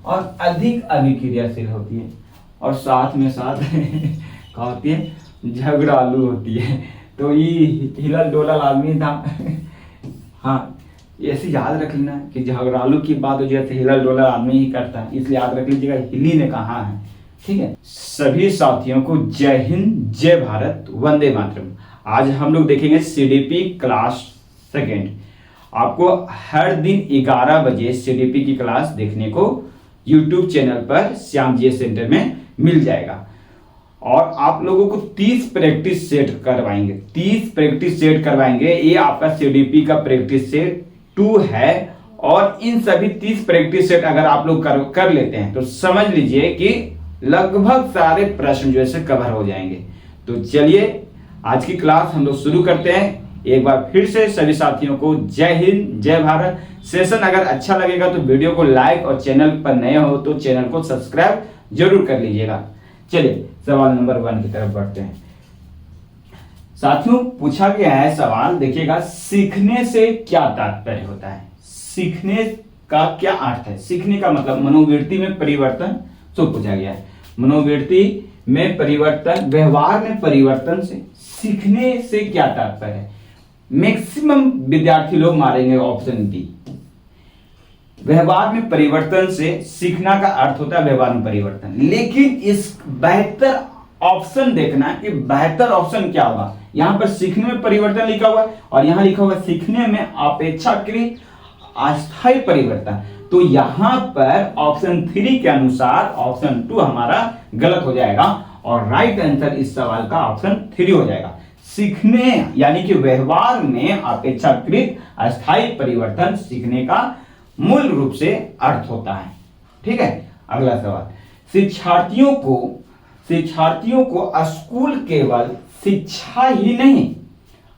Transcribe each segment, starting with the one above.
और अधिक अभिक्रियाशील होती है, और साथ में साथ क्या होती है, झगड़ालू होती है। तो ये हिलल डोलल आदमी था। हाँ, ऐसे याद रख लेना कि झगड़ालू की बात हो जैसे हिलल डोलल आदमी ही करता है, इसलिए याद रख लीजिएगा हिली ने कहा है। ठीक है, सभी साथियों को जय हिंद, जय भारत, वंदे मातरम। आज हम लोग देखेंगे सीडीपी क्लास सेकेंड। आपको हर दिन 11 बजे सीडीपी की क्लास देखने को यूट्यूब चैनल पर श्याम जी सेंटर में मिल जाएगा। और आप लोगों को 30 प्रैक्टिस सेट करवाएंगे, 30 प्रैक्टिस सेट करवाएंगे। ये आपका सीडीपी का प्रैक्टिस सेट 2 है। और इन सभी 30 प्रैक्टिस सेट अगर आप लोग कर लेते हैं तो समझ लीजिए कि लगभग सारे प्रश्न जो है कवर हो जाएंगे। तो चलिए आज की क्लास हम लोग शुरू करते हैं। एक बार फिर से सभी साथियों को जय हिंद, जय भारत। सेशन अगर अच्छा लगेगा तो वीडियो को लाइक, और चैनल पर नए हो तो चैनल को सब्सक्राइब जरूर कर लीजिएगा। चलिए सवाल नंबर 1 की तरफ बढ़ते हैं। साथियों, पूछा गया है सवाल, देखिएगा, सीखने से क्या तात्पर्य होता है? सीखने का क्या अर्थ है? सीखने का मतलब मनोवृत्ति में परिवर्तन, तो पूछा गया है मनोवृत्ति में परिवर्तन, व्यवहार में परिवर्तन से सीखने से क्या तात्पर्य है? मैक्सिमम विद्यार्थी लोग मारेंगे ऑप्शन डी। व्यवहार में परिवर्तन से सीखना का अर्थ होता है व्यवहार में परिवर्तन। लेकिन इस बेहतर ऑप्शन देखना कि बेहतर ऑप्शन क्या होगा। यहां पर सीखने में परिवर्तन लिखा हुआ है और यहां लिखा हुआ है सीखने में अपेक्षाकृत अस्थायी परिवर्तन। तो यहां पर ऑप्शन 3 के अनुसार ऑप्शन 2 हमारा गलत हो जाएगा और राइट आंसर इस सवाल का ऑप्शन 3 हो जाएगा। सीखने यानी कि व्यवहार में अपेक्षाकृत अस्थायी परिवर्तन सीखने का मूल रूप से अर्थ होता है। ठीक है, अगला सवाल, शिक्षार्थियों को स्कूल केवल शिक्षा ही नहीं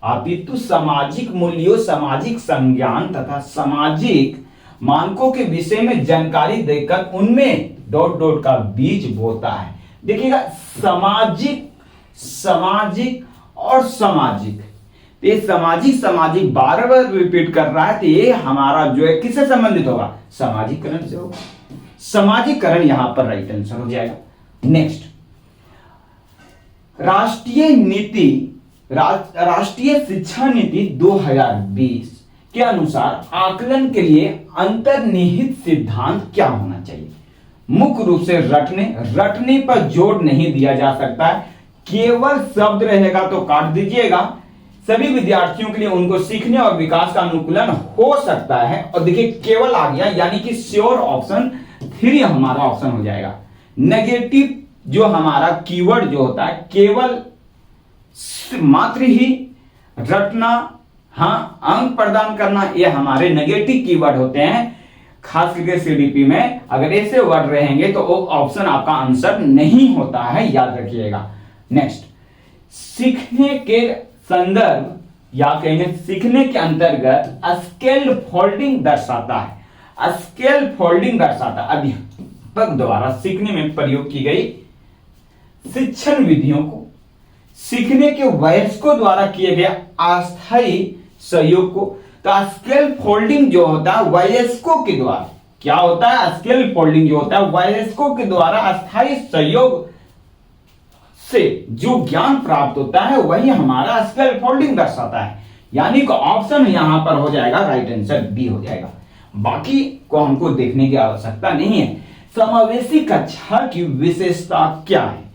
अपितु सामाजिक मूल्यों, सामाजिक संज्ञान तथा सामाजिक मानकों के विषय में जानकारी देकर उनमें ... का बीज बोता है। देखिएगा, सामाजिक और सामाजिक, ये सामाजिक बार बार रिपीट कर रहा है। तो ये हमारा जो है किससे संबंधित होगा? सामाजिकरण से होगा। सामाजिकरण यहां पर राइट आंसर हो जाएगा। नेक्स्ट, राष्ट्रीय शिक्षा नीति 2020 के अनुसार आकलन के लिए अंतर्निहित सिद्धांत क्या होना चाहिए? मुख्य रूप से रटने पर जोर नहीं दिया जा सकता है। केवल शब्द रहेगा तो काट दीजिएगा। सभी विद्यार्थियों के लिए उनको सीखने और विकास का अनुकूलन हो सकता है। और देखिए केवल आ गया, यानी कि श्योर ऑप्शन 3 हमारा ऑप्शन हो जाएगा। नेगेटिव जो हमारा कीवर्ड जो होता है, केवल मात्र ही रटना, हाँ, अंक प्रदान करना, ये हमारे नेगेटिव कीवर्ड होते हैं। खास करके सीडीपी में अगर ऐसे वर्ड रहेंगे तो वो ऑप्शन आपका आंसर नहीं होता है, याद रखिएगा। नेक्स्ट, सीखने के संदर्भ या कहेंगे सीखने के अंतर्गत स्केल फोल्डिंग दर्शाता है। स्केल फोल्डिंग दर्शाता है अध्यापक द्वारा सीखने में प्रयोग की गई शिक्षण विधियों को, सीखने के वयस्कों द्वारा किए गए अस्थायी सहयोग को। तो स्केल फोल्डिंग जो होता है वयस्कों के द्वारा, क्या होता है? स्केल फोल्डिंग जो होता है वयस्कों के द्वारा अस्थायी सहयोग से जो ज्ञान प्राप्त होता है वही हमारा स्केल फोल्डिंग दर्शाता है। यानी कि ऑप्शन यहां पर हो जाएगा, राइट आंसर बी हो जाएगा। बाकी को हमको देखने की आवश्यकता नहीं है। समावेशी कक्षा की विशेषता क्या है?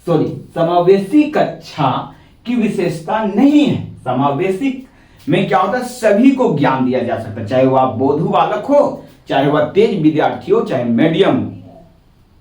समावेशी कक्षा की विशेषता नहीं है। समावेशी में क्या होता है? सभी को ज्ञान दिया जा सकता है, चाहे वह बोधु बालक हो, चाहे वह तेज विद्यार्थी हो, चाहे मीडियम।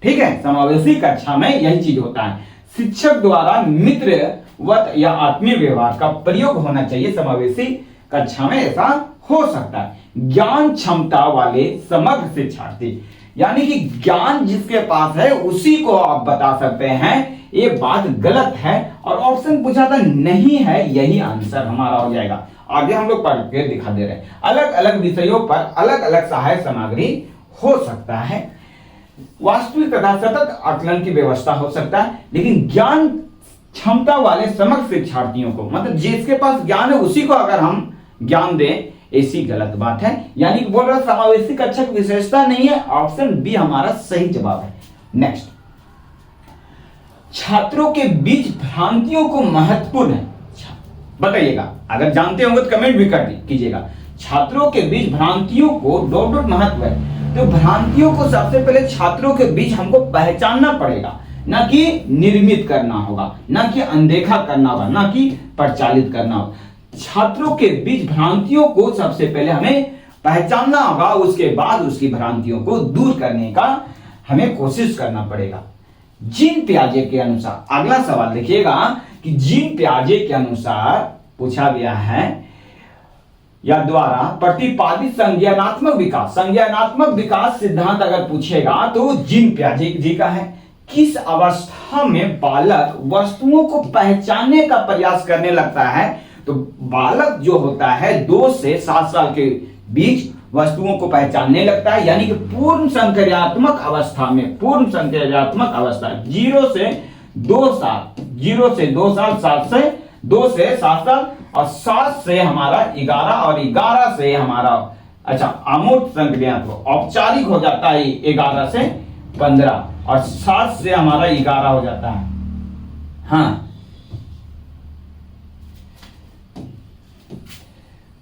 ठीक है, समावेशी कक्षा में यही चीज होता है। शिक्षक द्वारा मित्रवत या आत्मीय व्यवहार का प्रयोग होना चाहिए। समावेशी कक्षा में ऐसा हो सकता है। ज्ञान क्षमता वाले समग्र शिक्षार्थी, यानी कि ज्ञान जिसके पास है उसी को आप बता सकते हैं। ये बात गलत है और ऑप्शन पूछा था नहीं है, यही आंसर हमारा हो जाएगा। आगे हम लोग पढ़ के दिखा दे रहे हैं। अलग अलग विषयों पर अलग अलग सहायक सामग्री हो सकता है। वास्तविक तथा सतत आकलन की व्यवस्था हो सकता है। लेकिन ज्ञान क्षमता वाले समग्र शिक्षार्थियों को, मतलब जिसके पास ज्ञान है उसी को अगर हम ज्ञान दें, ऐसी गलत बात है, यानी कि बोल रहा समावेशी कक्षा की विशेषता नहीं है। ऑप्शन बी हमारा सही जवाब है। नेक्स्ट, छात्रों के बीच भ्रांतियों को महत्वपूर्ण है, बताइएगा। अगर जानते होंगे तो कमेंट भी कर कीजिएगा। छात्रों के बीच भ्रांतियों को डॉट डॉट महत्व है, तो भ्रांतियों को सबसे पहले छात्रों के बीच हमको पहचानना पड़ेगा, ना कि निर्मित करना होगा, ना कि अनदेखा करना होगा, ना कि प्रचालित करना होगा। छात्रों के बीच भ्रांतियों को सबसे पहले हमें पहचानना होगा, उसके बाद उसकी भ्रांतियों को दूर करने का हमें कोशिश करना पड़ेगा। जीन पियाजे के अनुसार, अगला सवाल देखिएगा कि जीन पियाजे के अनुसार पूछा गया है या द्वारा प्रतिपादित संज्ञानात्मक विकास सिद्धांत अगर पूछेगा तो जीन पियाजे जी का है। किस अवस्था में बालक वस्तुओं को पहचानने का प्रयास करने लगता है? तो बालक जो होता है 2 से 7 साल के बीच वस्तुओं को पहचानने लगता है, यानी कि पूर्ण संक्रियात्मक अवस्था में, पूर्ण संक्रियात्मक अवस्था 0 से 2 साल, 0 से 2 साल, 7 से 2 से 7 साल, और 7 से हमारा 11, और 11 से हमारा अच्छा अमूर्त संक्रियात्मक औपचारिक हो जाता है 11 से 15, और 7 से हमारा 11 हो जाता है। हाँ,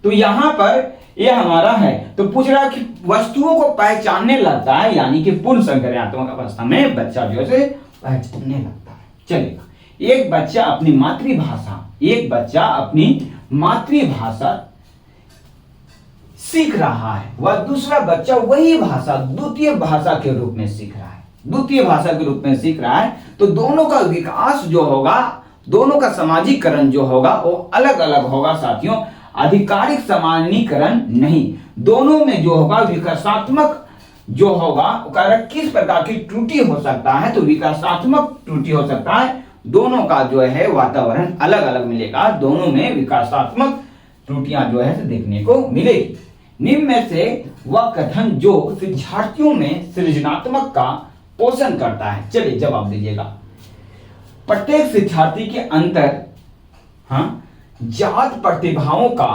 तो यहां पर ये हमारा है, तो पूछ रहा कि वस्तुओं को पहचानने लगता है, यानी कि पूर्ण संक्रियात्मक अवस्था में बच्चा जो है पहचानने लगता है। चलेगा, एक बच्चा अपनी मातृभाषा सीख रहा है, वह दूसरा बच्चा वही भाषा द्वितीय भाषा के रूप में सीख रहा है, तो दोनों का विकास जो होगा, दोनों का सामाजिकरण जो होगा वो अलग अलग होगा साथियों, आधिकारिक सामान्यीकरण नहीं। दोनों में जो होगा विकासात्मक जो होगा, किस प्रकार की त्रुटि हो सकता है? तो विकासात्मक त्रुटि हो सकता है। दोनों का जो है वातावरण अलग अलग मिलेगा, दोनों में विकासात्मक त्रुटियां जो है देखने को मिलेगी। निम्न में से वह कथन जो शिक्षार्थियों में सृजनात्मक का पोषण करता है, चलिए जवाब दीजिएगा। प्रत्येक शिक्षार्थी के अंतर जात प्रतिभाओं का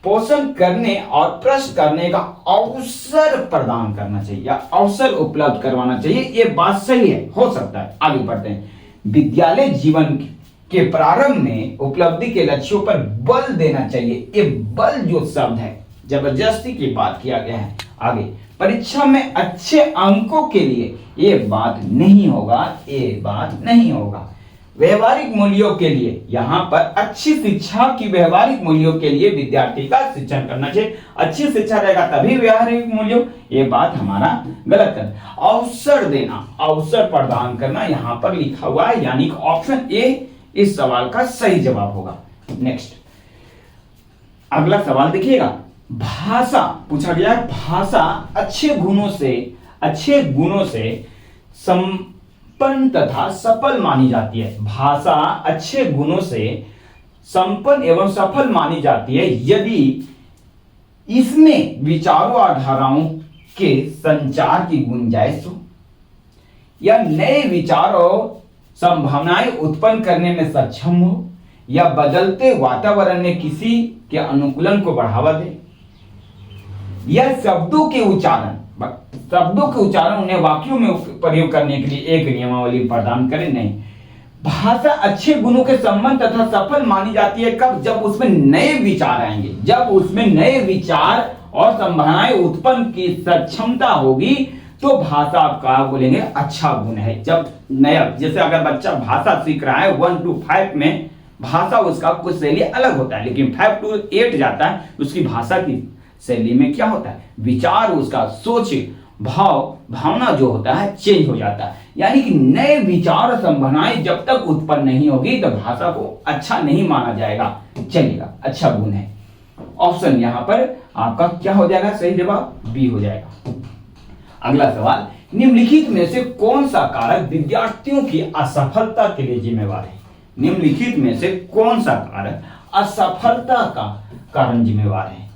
पोषण करने और प्रश्न करने का अवसर प्रदान करना चाहिए, या अवसर उपलब्ध करवाना चाहिए। ये बात सही है, हो सकता है। आगे बढ़ते हैं। विद्यालय जीवन के प्रारंभ में उपलब्धि के लक्ष्यों पर बल देना चाहिए। ये बल जो शब्द है, जबरदस्ती की बात किया गया है। आगे, परीक्षा में अच्छे अंकों के लिए ये बात नहीं होगा। व्यवहारिक मूल्यों के लिए, यहां पर अच्छी शिक्षा की व्यवहारिक मूल्यों के लिए विद्यार्थी का शिक्षण करना चाहिए। अच्छी शिक्षा रहेगा तभी व्यवहारिक मूल्यों, ये बात हमारा गलत है। अवसर देना, अवसर प्रदान करना यहां पर लिखा हुआ है, यानी कि ऑप्शन ए इस सवाल का सही जवाब होगा। नेक्स्ट, अगला सवाल देखिएगा। भाषा पूछा गया है, भाषा अच्छे गुणों से संपन्न तथा सफल मानी जाती है। भाषा अच्छे गुणों से संपन्न एवं सफल मानी जाती है यदि इसमें विचारों और धाराओं के संचार की गुंजाइश हो, या नए विचार और संभावनाएं उत्पन्न करने में सक्षम हो, या बदलते वातावरण में किसी के अनुकूलन को बढ़ावा दे, या शब्दों के उच्चारण उन्हें वाक्यों में प्रयोग करने के लिए एक नियमावली प्रदान करें। नहीं, भाषा अच्छे गुणों के संबंध तथा सफल मानी जाती है कब? जब उसमें नए विचार आएंगे, जब उसमें नए विचार और संभावनाएं उत्पन्न की सक्षमता होगी, तो भाषा आपका बोलेंगे अच्छा गुण है। जब नया, जैसे अगर बच्चा भाषा सीख रहा है 1 to 5 में, भाषा उसका कुछ शैली अलग होता है, लेकिन 5 to 8 जाता है, उसकी भाषा की शैली में क्या होता है? विचार, उसका सोच, भावना जो होता है चेंज हो जाता है। यानी कि नए विचार और संभावनाएं जब तक उत्पन्न नहीं होगी तो भाषा को अच्छा नहीं माना जाएगा, चलेगा, अच्छा गुण है। ऑप्शन यहां पर आपका क्या हो जाएगा? सही जवाब बी हो जाएगा। अगला सवाल, निम्नलिखित में से कौन सा कारक विद्यार्थियों की असफलता के लिए जिम्मेवार है? निम्नलिखित में से कौन सा कारक असफलता का कारण जिम्मेवार है?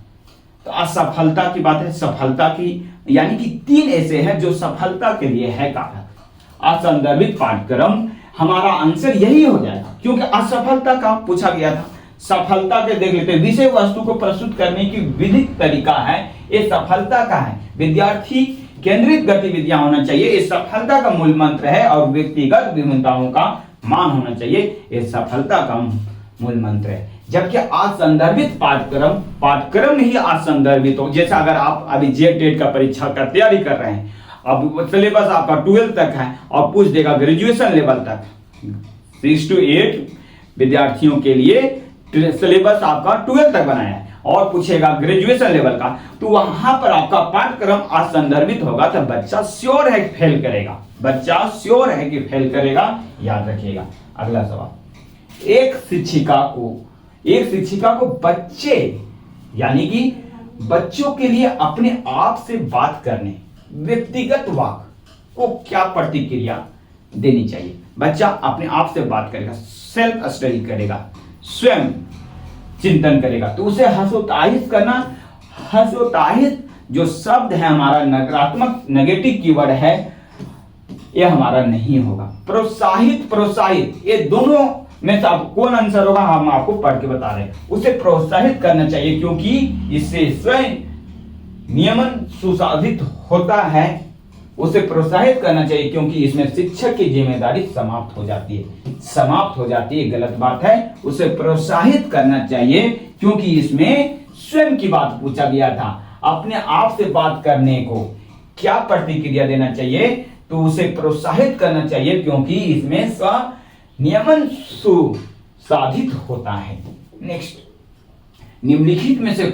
तो असफलता की बात है, सफलता की, यानी कि 3 ऐसे हैं जो सफलता के लिए है कारक। असंदर्भित पाठ्यक्रम हमारा आंसर यही हो जाएगा, क्योंकि असफलता का पूछा गया था। सफलता के देख लेते हैं। विषय वस्तु को प्रस्तुत करने की विधिक तरीका है, ये सफलता का है। विद्यार्थी केंद्रित गतिविधियां होना चाहिए, ये सफलता का मूल मंत्र है। और व्यक्तिगत विभिन्नताओं का मान होना चाहिए, ये सफलता का मूल मंत्र है। जबकि आज संदर्भित पाठ्यक्रम नहीं आज संदर्भित हो। जैसे अगर आप अभी जेटेट का परीक्षा का तैयारी कर रहे हैं, अब सिलेबस आपका 12 तक है और पूछ देगा ग्रेजुएशन लेवल तक, 6 to 8 विद्यार्थियों के लिए सिलेबस आपका 12 तक बनाया है और पूछेगा ग्रेजुएशन लेवल का, तो वहां पर आपका पाठ्यक्रम आज संदर्भित होगा तो बच्चा श्योर है कि फेल करेगा, बच्चा श्योर है कि फेल करेगा। याद रखिएगा। अगला सवाल, एक शिक्षिका को बच्चे यानी कि बच्चों के लिए अपने आप से बात करने, व्यक्तिगत वाक्य को क्या प्रतिक्रिया देनी चाहिए? बच्चा अपने आप से बात करेगा, सेल्फ स्टडी करेगा, स्वयं चिंतन करेगा, तो उसे हर्षोत्साहित करना। हर्षोत्साहित जो शब्द है हमारा नकारात्मक नेगेटिव कीवर्ड है, यह हमारा नहीं होगा। प्रोत्साहित ये दोनों में से आप कौन आंसर होगा हम आपको पढ़ के बता रहे हैं। उसे प्रोत्साहित करना चाहिए क्योंकि इससे स्वयं नियमन सुसाधित होता है। उसे प्रोत्साहित करना चाहिए क्योंकि इसमें शिक्षक की जिम्मेदारी समाप्त हो जाती है। गलत बात है। उसे प्रोत्साहित करना चाहिए क्योंकि इसमें स्वयं की बात पूछा गया था। अपने आप से बात करने को क्या प्रतिक्रिया देना चाहिए? तो उसे प्रोत्साहित करना चाहिए क्योंकि इसमें नियमन सुसाधित होता है। नेक्स्ट, निम्नलिखित में से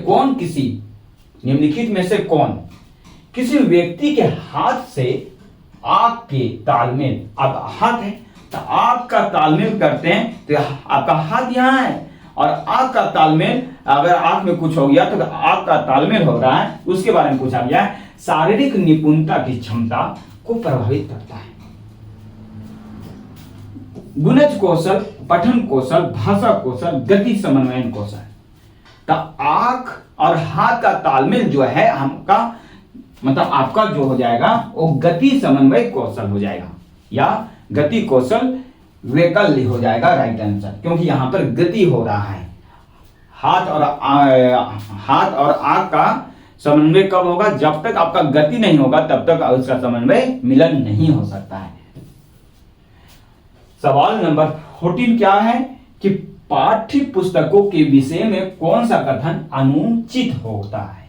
कौन किसी व्यक्ति के हाथ से आंख के तालमेल, अब हाथ है तो आंख का तालमेल करते हैं, तो आपका हाथ यहां है और आंख का तालमेल, अगर आंख में कुछ हो गया तो आंख का तालमेल हो रहा है, उसके बारे में पूछा गया है। शारीरिक निपुणता की क्षमता को प्रभावित करता है। गुणज कौशल, पठन कौशल, भाषा कौशल, गति समन्वयन कौशल। तो आंख और हाथ का तालमेल जो है हमका मतलब आपका जो हो जाएगा वो गति समन्वय कौशल हो जाएगा या गति कौशल वैकल्य हो जाएगा राइट आंसर, क्योंकि यहां पर गति हो रहा है। हाथ और आंख का समन्वय कब होगा? जब तक आपका गति नहीं होगा तब तक उसका समन्वय मिलन नहीं हो सकता है। सवाल नंबर 14 क्या है कि पाठ्य पुस्तकों के विषय में कौन सा कथन अनुचित होता है?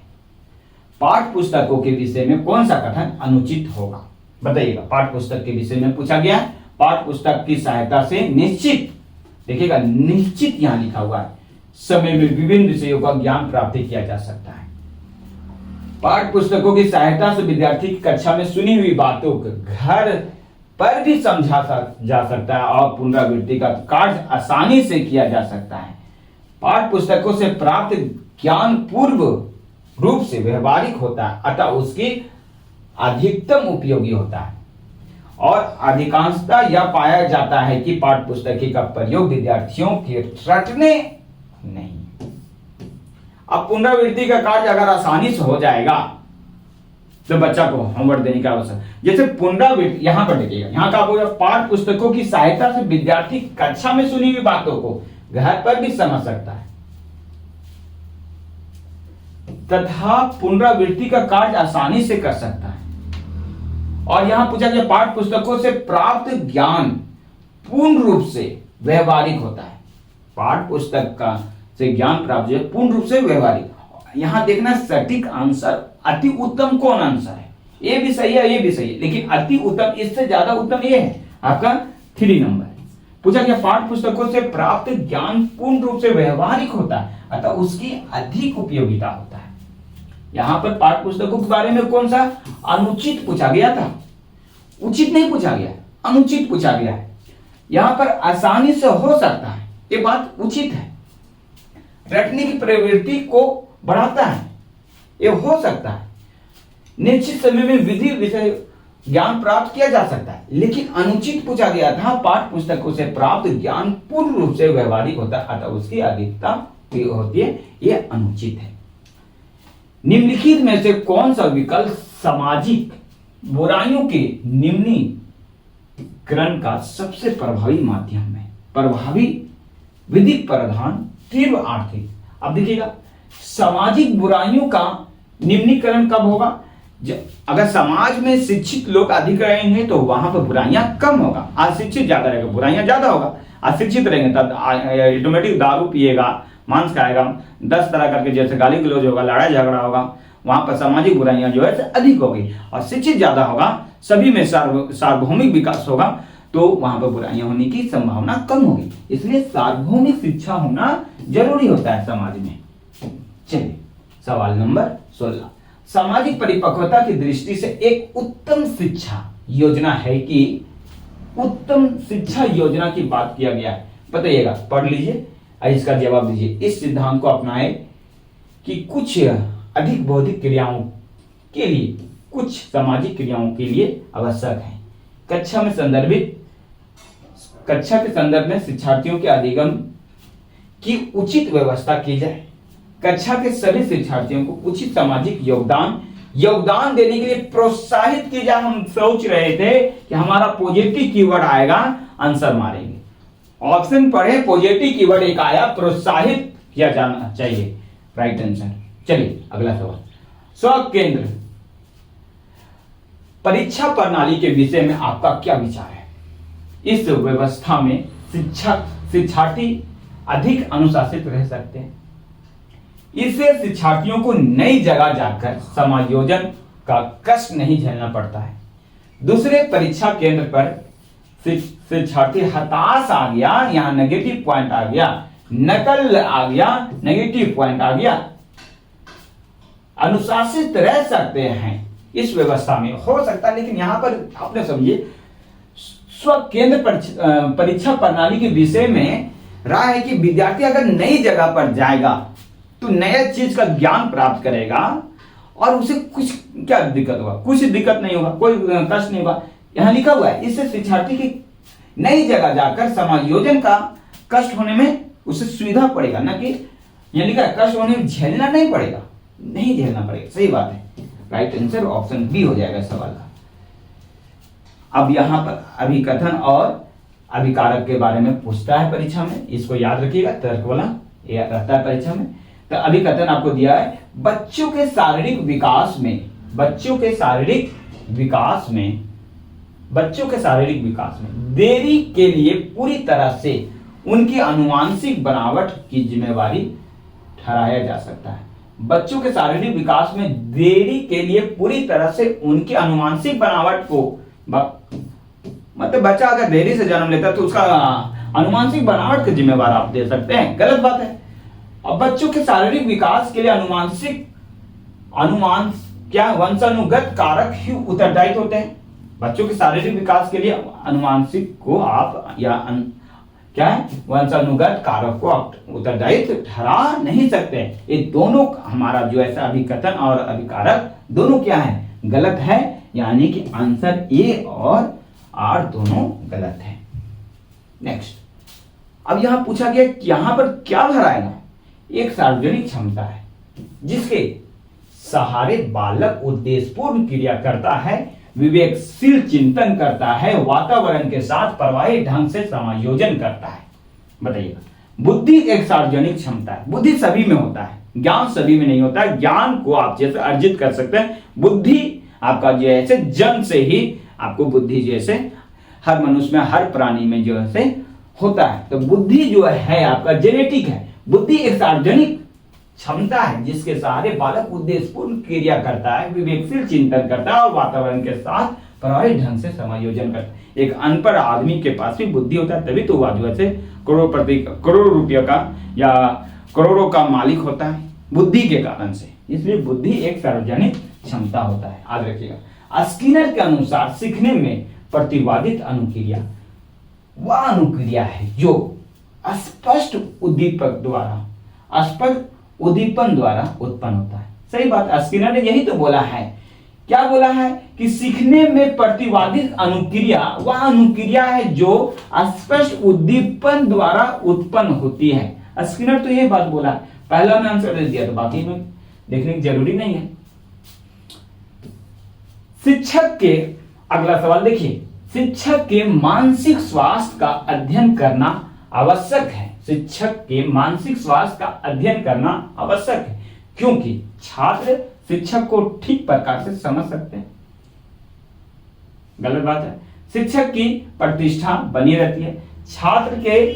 पाठ्य पुस्तकों के विषय में कौन सा कथन अनुचित होगा बताइएगा। पाठ्य पुस्तक के विषय में पूछा गया। पाठ्य पुस्तक की सहायता से निश्चित, देखिएगा निश्चित यहां लिखा हुआ है, समय में विभिन्न विषयों का ज्ञान प्राप्त किया जा सकता है। पाठ्य पुस्तकों की सहायता से विद्यार्थी की कक्षा में सुनी हुई बातों को घर पर भी समझा जा सकता है और पुनरावृत्ति का कार्य आसानी से किया जा सकता है। पाठ्य पुस्तकों से प्राप्त ज्ञान पूर्ण रूप से व्यवहारिक होता है, अतः उसकी अधिकतम उपयोगी होता है। और अधिकांशतः यह पाया जाता है कि पाठ्य पुस्तक का प्रयोग विद्यार्थियों के रटने नहीं। अब पुनरावृत्ति का कार्य अगर आसानी से हो जाएगा तो बच्चा को होमवर्क देने की आवश्यकता। जैसे पुनरावृत्ति यहां पर देखिएगा, यहां का बोला पाठ्य पुस्तकों की सहायता से विद्यार्थी कक्षा में सुनी हुई बातों को घर पर भी समझ सकता है तथा पुनरावृत्ति का कार्य आसानी से कर सकता है। और यहां पूछा गया पाठ्य पुस्तकों से प्राप्त ज्ञान पूर्ण रूप से व्यवहारिक होता है। पाठ्य पुस्तक का से ज्ञान प्राप्त जो पूर्ण रूप से व्यवहारिक। यहां देखना सटीक आंसर अति उत्तम कौन आंसर है? ये भी सही है, ये भी सही है, लेकिन अति उत्तम इससे ज्यादा उत्तम ये है आपका 3 नंबर। पूछा गया पाठ्य पुस्तकों से प्राप्त ज्ञान पूर्ण रूप से व्यवहारिक होता है, अतः उसकी अधिक उपयोगिता होता है। यहां पर पाठ्य पुस्तकों के बारे में कौन सा अनुचित पूछा गया था? उचित नहीं पूछा गया, अनुचित पूछा गया है। यहां पर आसानी से हो सकता है, ये बात उचित है। रटने की प्रवृत्ति को बढ़ाता है, ये हो सकता है। निश्चित समय में विधि विषय ज्ञान प्राप्त किया जा सकता है, लेकिन अनुचित पूछा गया था पाठ्य पुस्तकों से प्राप्त ज्ञान पूर्ण रूप से व्यवहारिक होता है, अतः उसकी अधिकता होती है, यह अनुचित है। निम्नलिखित में से कौन सा विकल्प सामाजिक बुराइयों के निम्नीकरण का सबसे प्रभावी माध्यम है? प्रभावी विधिक प्रावधान तीव्र आर्थिक। अब देखिएगा सामाजिक बुराइयों का निम्नीकरण कब होगा? अगर समाज में शिक्षित लोग अधिक रहेंगे तो वहां पर बुराइयां कम होगा। अशिक्षित ज्यादा रहेगा, बुराइयां ज्यादा होगा। अशिक्षित रहेंगे तब ऑटोमेटिक दारू पिएगा, मांस खाएगा, 10 तरह करके जैसे गाली गलौज होगा, लड़ाई झगड़ा होगा, वहां पर सामाजिक बुराइयां जो है अधिक होगी। और शिक्षित ज्यादा होगा, सभी में सार्वभौमिक विकास होगा, तो वहां पर बुराइयां होने की संभावना कम होगी। इसलिए सार्वभौमिक शिक्षा होना जरूरी होता है समाज में। चलिए सवाल नंबर 16, सामाजिक परिपक्वता की दृष्टि से एक उत्तम शिक्षा योजना है कि उत्तम शिक्षा योजना की बात किया गया है? बताइएगा, पढ़ लीजिए और इसका जवाब दीजिए। इस सिद्धांत को अपनाएं कि कुछ अधिक बौद्धिक क्रियाओं के लिए कुछ सामाजिक क्रियाओं के लिए आवश्यक है। कक्षा के संदर्भ में शिक्षार्थियों के अधिगम की उचित व्यवस्था की जाए। कक्षा के सभी शिक्षार्थियों को उचित सामाजिक योगदान देने के लिए प्रोत्साहित किया जाए। हम सोच रहे थे कि हमारा पॉजिटिव कीवर्ड आएगा, आंसर मारेंगे। ऑप्शन पढ़े, पॉजिटिव कीवर्ड एक आया, प्रोत्साहित किया जाना चाहिए, राइट आंसर। चलिए अगला सवाल, स्व केंद्र परीक्षा प्रणाली के विषय में आपका क्या विचार है? इस व्यवस्था में शिक्षार्थी अधिक अनुशासित रह सकते हैं। इससे शिक्षार्थियों को नई जगह जाकर समायोजन का कष्ट नहीं झेलना पड़ता है। दूसरे परीक्षा केंद्र पर शिक्षार्थी हताश आ गया, यहां नेगेटिव पॉइंट आ गया, नकल आ गया, नेगेटिव पॉइंट आ गया, अनुशासित रह सकते हैं इस व्यवस्था में, हो सकता है। लेकिन यहां पर आपने समझिए स्व केंद्र परीक्षा प्रणाली के विषय में राय है कि विद्यार्थी अगर नई जगह पर जाएगा तो नया चीज का ज्ञान प्राप्त करेगा और उसे कुछ क्या दिक्कत होगा? कुछ दिक्कत नहीं होगा, कोई कष्ट नहीं होगा। यहां लिखा हुआ है इससे शिक्षार्थी की नई जगह जाकर समायोजन का कष्ट होने में उसे सुविधा पड़ेगा, ना कि यहां लिखा है कष्ट होने में झेलना नहीं पड़ेगा, नहीं झेलना पड़ेगा। सही बात है, राइट आंसर ऑप्शन बी हो जाएगा सवाल का। अब यहां पर अभिकथन और अभिकारक के बारे में पूछता है परीक्षा में, इसको याद रखिएगा, तर्क वाला रहता है परीक्षा में। तो अभिकथन आपको दिया है, बच्चों के शारीरिक विकास में देरी के लिए पूरी तरह से उनकी आनुवंशिक बनावट की जिम्मेवारी ठहराया जा सकता है। बच्चों के शारीरिक विकास में देरी के लिए पूरी तरह से उनकी आनुवंशिक बनावट को, मतलब बच्चा अगर देरी से जन्म लेता है तो उसका आनुवंशिक बनावट का जिम्मेवार आप दे सकते हैं, गलत बात है। अब बच्चों के शारीरिक विकास के लिए वंशानुगत कारक ही उत्तरदायी होते हैं। बच्चों के शारीरिक विकास के लिए अनुवांशिक को आप क्या है, वंशानुगत कारक को आप उत्तरदायी ठहरा नहीं सकते। ये दोनों हमारा जो ऐसा अभिकथन और अभिकारक दोनों क्या है, गलत है, यानी कि आंसर ए और आर दोनों गलत है। नेक्स्ट, अब यहां पूछा गया कि यहां पर क्या भराएगा? एक सार्वजनिक क्षमता है जिसके सहारे बालक उद्देश्यपूर्ण क्रिया करता है, विवेकशील चिंतन करता है, वातावरण के साथ प्रभावी ढंग से समायोजन करता है। बताइएगा, बुद्धि एक सार्वजनिक क्षमता है। बुद्धि सभी में होता है, ज्ञान सभी में नहीं होता है। ज्ञान को आप जैसे अर्जित कर सकते हैं, बुद्धि आपका जो है जन्म से ही आपको बुद्धि जैसे हर मनुष्य में, हर प्राणी में जो है होता है। तो बुद्धि जो है आपका जेनेटिक है। बुद्धि एक सार्वजनिक क्षमता है जिसके सहारे बालक उद्देश्यपूर्ण क्रिया करता है, विवेकशील चिंतन करता है और वातावरण के साथ प्रभावी ढंग से समायोजन करता है। एक अनपढ़ आदमी के पास भी बुद्धि होता है, तभी तो वह जो है करोड़ों रुपये का या करोड़ों का मालिक होता है, बुद्धि के कारण से। इसलिए बुद्धि एक सार्वजनिक क्षमता होता है, याद रखिएगा। स्किनर के अनुसार सीखने में प्रतिवादित अनुक्रिया वह अनुक्रिया है जो स्पष्ट उद्दीपन द्वारा उत्पन्न होता है। सही बात, स्किनर ने यही तो बोला है। क्या बोला है कि सीखने में प्रतिवादित अनुक्रिया वह अनुक्रिया है जो स्पष्ट उद्दीपन द्वारा उत्पन्न होती है। स्किनर तो यही बात बोला है। पहला में आंसर दे दिया, तो बाकी में देखने की जरूरी नहीं है। शिक्षक के, अगला सवाल देखिए, शिक्षक के मानसिक स्वास्थ्य का अध्ययन करना आवश्यक है। शिक्षक के मानसिक स्वास्थ्य का अध्ययन करना आवश्यक है, क्योंकि छात्र शिक्षक को ठीक प्रकार से समझ सकते हैं। गलत बात है। शिक्षक की प्रतिष्ठा बनी रहती है। छात्र के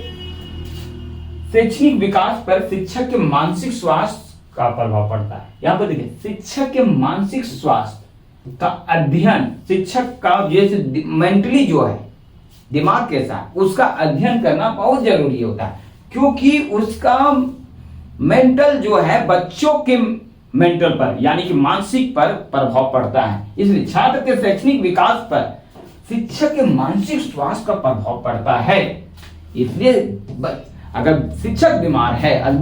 शैक्षणिक विकास पर शिक्षक के मानसिक स्वास्थ्य का प्रभाव पड़ता है। यहां पर देखिए, शिक्षक के मानसिक स्वास्थ्य का अध्ययन, शिक्षक का जैसे मेंटली जो है, दिमाग कैसा है, उसका अध्ययन करना बहुत जरूरी होता है, क्योंकि उसका मेंटल जो है बच्चों के मेंटल पर यानी कि मानसिक पर प्रभाव पड़ता है। इसलिए छात्र के शैक्षणिक विकास पर शिक्षक के मानसिक स्वास्थ्य का प्रभाव पड़ता है। इसलिए अगर शिक्षक बीमार है,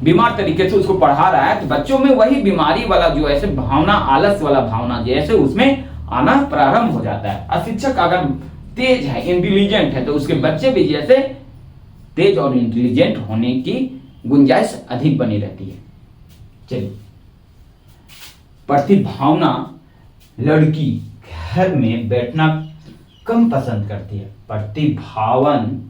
बीमार तरीके से उसको पढ़ा रहा है, तो बच्चों में वही बीमारी वाला जो ऐसे भावना, आलस वाला भावना जैसे उसमें आना प्रारंभ हो जाता है। और शिक्षक अगर तेज है, इंटेलिजेंट है, तो उसके बच्चे भी जैसे तेज और इंटेलिजेंट होने की गुंजाइश अधिक बनी रहती है। चलिए, प्रतिभावना लड़की घर में बैठना कम पसंद करती है। प्रतिभावन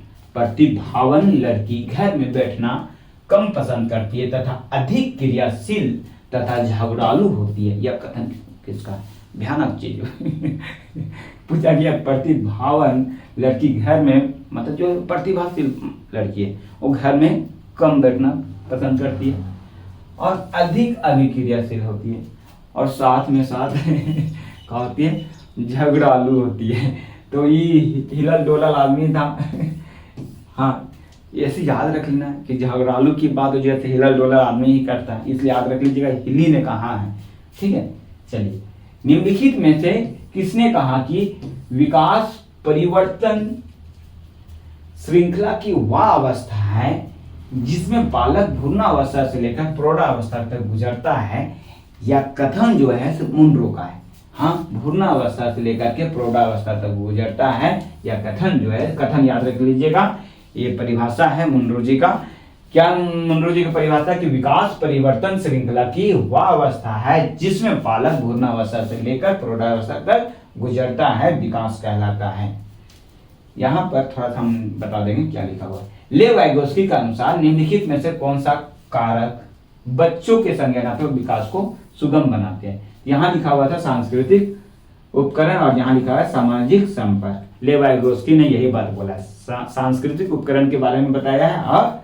लड़की घर में बैठना कम पसंद करती है तथा अधिक क्रियाशील तथा झगड़ालू होती है। यह कथन किसका? भयानक चीज पूछा गया। प्रतिभावन लड़की घर में, मतलब जो प्रतिभाशील लड़की है, वो घर में कम बैठना पसंद करती है और अधिक अभिक्रियाशील होती है, और साथ में साथ क्या होती है? झगड़ालू होती है। तो ये हिलल डोलल आदमी था। हाँ, ऐसे याद रख लेना कि झगड़ालू की बात जो है हिलल डोलल आदमी ही करता है, इसलिए याद रख लीजिएगा हिली ने कहा है। ठीक है, चलिए, निम्नलिखित में से किसने कहा कि विकास परिवर्तन श्रृंखला की वह अवस्था है जिसमें बालक भ्रूणावस्था से लेकर प्रौढ़ावस्था तक गुजरता है? यह कथन जो है मुनरो का है। हाँ, भ्रूणावस्था से लेकर के प्रौढ़ावस्था तक गुजरता है, यह कथन जो है, कथन याद रख लीजिएगा, ये परिभाषा है मुनरो जी का। क्या मुनरो जी की परिभाषा? कि विकास परिवर्तन श्रृंखला की वह अवस्था है जिसमें बालक भ्रूणावस्था से लेकर प्रौढ़ावस्था तक गुजरता है, विकास कहलाता है। यहां पर थोड़ा सा हम बता देंगे क्या लिखा हुआ है। लेव वाइगोस्की के अनुसार निम्नलिखित में से कौन सा कारक बच्चों के संज्ञानात्मक विकास को सुगम बनाते हैं? यहाँ लिखा हुआ था सांस्कृतिक उपकरण और यहाँ लिखा है सामाजिक संपर्क। लेव वाइगोस्की ने यही बात बोला, सांस्कृतिक उपकरण के बारे में बताया है और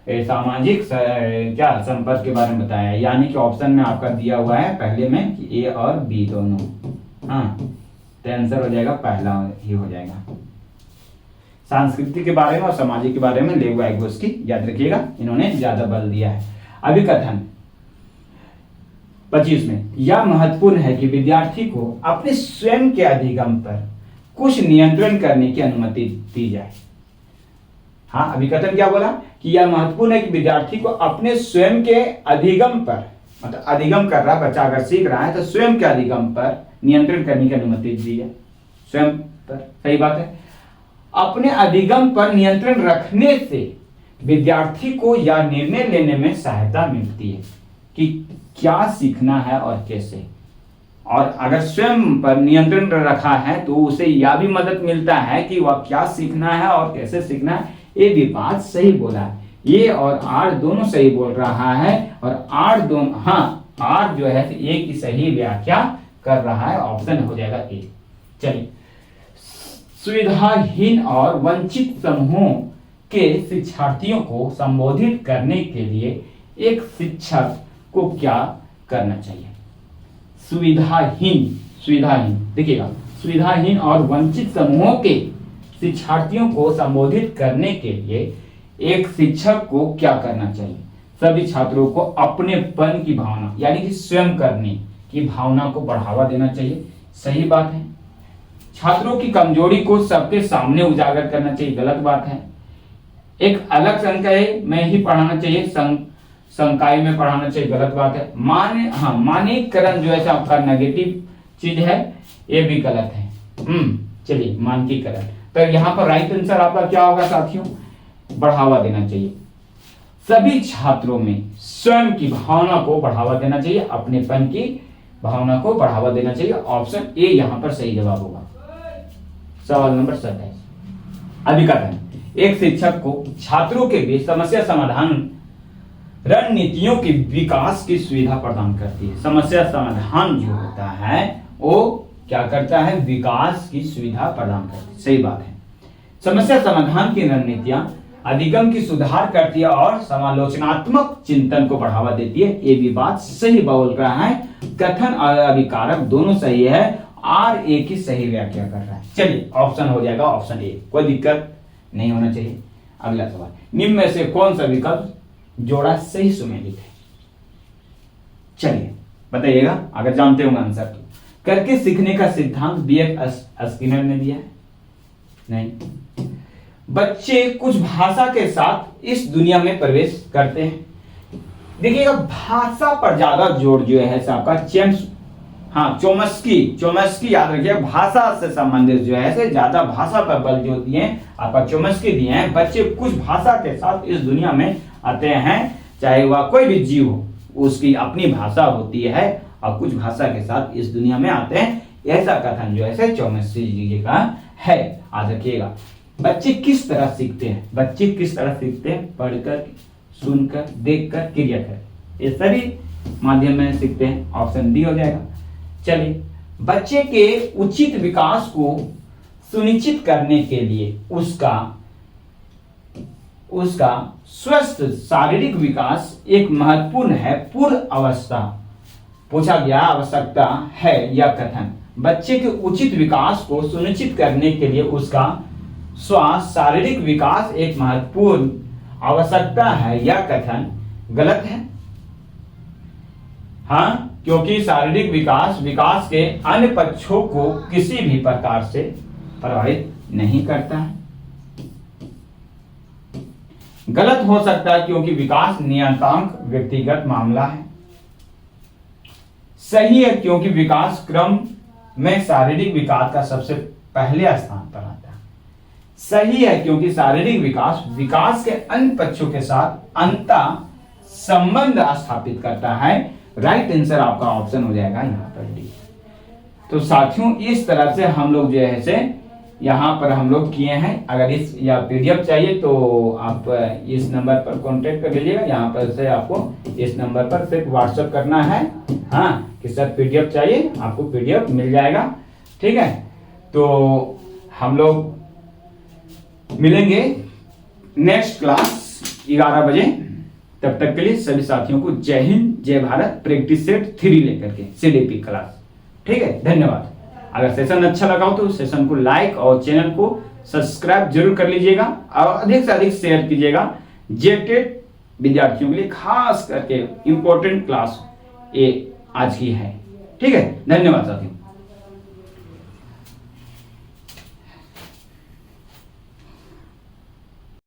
सामाजिक संपर्क के बारे में बताया है। यानी कि ऑप्शन में आपका दिया हुआ है पहले में कि ए और बी दोनों। हाँ, तो आंसर हो जाएगा पहला ही हो जाएगा। सांस्कृतिक के बारे में और सामाजिक के बारे में लेव वाइगोस्की, याद रखिएगा, इन्होंने ज्यादा बल दिया है। अभिकथन 25 में यह महत्वपूर्ण है कि विद्यार्थी को अपने स्वयं के अधिगम पर कुछ नियंत्रण करने की अनुमति दी जाए। हाँ, अभिकथन क्या बोला? कि यह महत्वपूर्ण है कि विद्यार्थी को अपने स्वयं के अधिगम पर, मतलब अधिगम कर रहा बच्चा अगर सीख रहा है तो स्वयं के अधिगम पर नियंत्रण करने की अनुमति दी जाए। स्वयं पर, सही बात है। अपने अधिगम पर नियंत्रण रखने से विद्यार्थी को यह निर्णय लेने में सहायता मिलती है कि क्या सीखना है और कैसे। और अगर स्वयं पर नियंत्रण रखा है तो उसे यह भी मदद मिलता है कि वह क्या सीखना है और कैसे सीखना है। ये भी बात सही बोला है, ये और आर दोनों सही बोल रहा है, और आर दोनों, हाँ, आर जो है ए की सही व्याख्या कर रहा है, ऑप्शन हो जाएगा ए। चलिए, सुविधाहीन और वंचित समूहों के शिक्षार्थियों को संबोधित करने के लिए एक शिक्षक को क्या करना चाहिए? सुविधाहीन देखिएगा, सुविधाहीन और वंचित समूहों के शिक्षार्थियों को संबोधित करने के लिए एक शिक्षक को क्या करना चाहिए? सभी छात्रों को अपनेपन की भावना यानी कि स्वयं करने की भावना को बढ़ावा देना चाहिए। सही बात है। छात्रों की कमजोरी को सबके सामने उजागर करना चाहिए। गलत बात है। एक अलग संकाय में ही पढ़ाना चाहिए, संकाय में पढ़ाना चाहिए। गलत बात है। मानकीकरण जो है आपका नेगेटिव चीज है, ये भी गलत है। चलिए, मानकीकरण, तो यहाँ पर राइट आंसर आपका क्या होगा साथियों? बढ़ावा देना चाहिए। सभी छात्रों में स्वयं की भावना को बढ़ावा देना चाहिए, अपनेपन की भावना को बढ़ावा देना चाहिए। ऑप्शन ए यहाँ पर सही जवाब होगा। सवाल नंबर 27। अभिकथन, एक शिक्षक को छात्रों के बीच समस्या समाधान रणनीतियों के विकास की सुविधा प्रदान करती है। समस्या समाधान जो होता है वो क्या करता है, विकास की सुविधा प्रदान करती है। सही बात है। समस्या समाधान की रणनीतियां अधिगम की सुधार करती है और समालोचनात्मक चिंतन को बढ़ावा देती है। ये भी बात सही बोल रहा है। कथन और अभिकारक दोनों सही है, आर ए की सही व्याख्या कर रहा है। चलिए ऑप्शन हो जाएगा ऑप्शन ए, कोई दिक्कत नहीं होना चाहिए। अगला सवाल, निम्न में से कौन सा विकल्प जोड़ा सही सुमेलित है? चलिए बताइएगा अगर जानते होंगे आंसर तो। करके सीखने का सिद्धांत B.F. स्किनर ने दिया है? नहीं। बच्चे कुछ भाषा के साथ इस दुनिया में प्रवेश करते हैं। देखिएगा भाषा पर ज्यादा जोर जो है आपका चोमस्की याद रखिए, भाषा से संबंधित जो है ज्यादा भाषा पर बल जो दिए आपका चोमस्की दिए हैं। बच्चे कुछ भाषा के साथ इस दुनिया में आते हैं, चाहे वह कोई भी जीव हो, उसकी अपनी भाषा होती है और कुछ भाषा के साथ इस दुनिया में आते हैं। ऐसा कथन जो है चोमस्की जी का है, याद रखिएगा। बच्चे किस तरह सीखते हैं? बच्चे किस तरह सीखते हैं? पढ़कर, सुनकर, देखकर, क्रिया कर, ये सभी माध्यम में सीखते हैं। ऑप्शन डी हो जाएगा। चलिए, बच्चे के उचित विकास को सुनिश्चित करने के लिए उसका स्वस्थ शारीरिक विकास एक महत्वपूर्ण है पूर्व अवस्था। पूछा गया आवश्यकता है यह कथन। बच्चे के उचित विकास को सुनिश्चित करने के लिए उसका स्वास्थ्य शारीरिक विकास एक महत्वपूर्ण आवश्यकता है, यह कथन गलत है। हाँ, क्योंकि शारीरिक विकास के अन्य पक्षों को किसी भी प्रकार से प्रभावित नहीं करता है। गलत हो सकता है क्योंकि विकास नियतांक व्यक्तिगत मामला है। सही है क्योंकि विकास क्रम में शारीरिक विकास का सबसे पहले स्थान पर आता है। सही है क्योंकि शारीरिक विकास के अन्य पक्षों के साथ अंतर संबंध स्थापित करता है। राइट आंसर आपका ऑप्शन हो जाएगा यहाँ पर डी। तो साथियों इस तरह से हम लोग जो है यहाँ पर हम लोग किए हैं। अगर इस या पीडीएफ चाहिए तो आप इस नंबर पर कांटेक्ट कर लीजिएगा। यहाँ पर से आपको इस नंबर पर सिर्फ व्हाट्सएप करना है, हाँ, कि सर पीडीएफ चाहिए, आपको पीडीएफ मिल जाएगा। ठीक है, तो हम लोग मिलेंगे नेक्स्ट क्लास 11 बजे। तब तक के लिए सभी साथियों को जय हिंद, जय भारत। प्रैक्टिस सेट 3 लेकर के सीडीपी क्लास। ठीक है, धन्यवाद। अगर सेशन अच्छा लगा हो तो सेशन को लाइक और चैनल को सब्सक्राइब जरूर कर लीजिएगा और अधिक से अधिक शेयर कीजिएगा। जेटेड विद्यार्थियों के लिए खास करके इंपॉर्टेंट क्लास ये आज की है। ठीक है, धन्यवाद साथियों।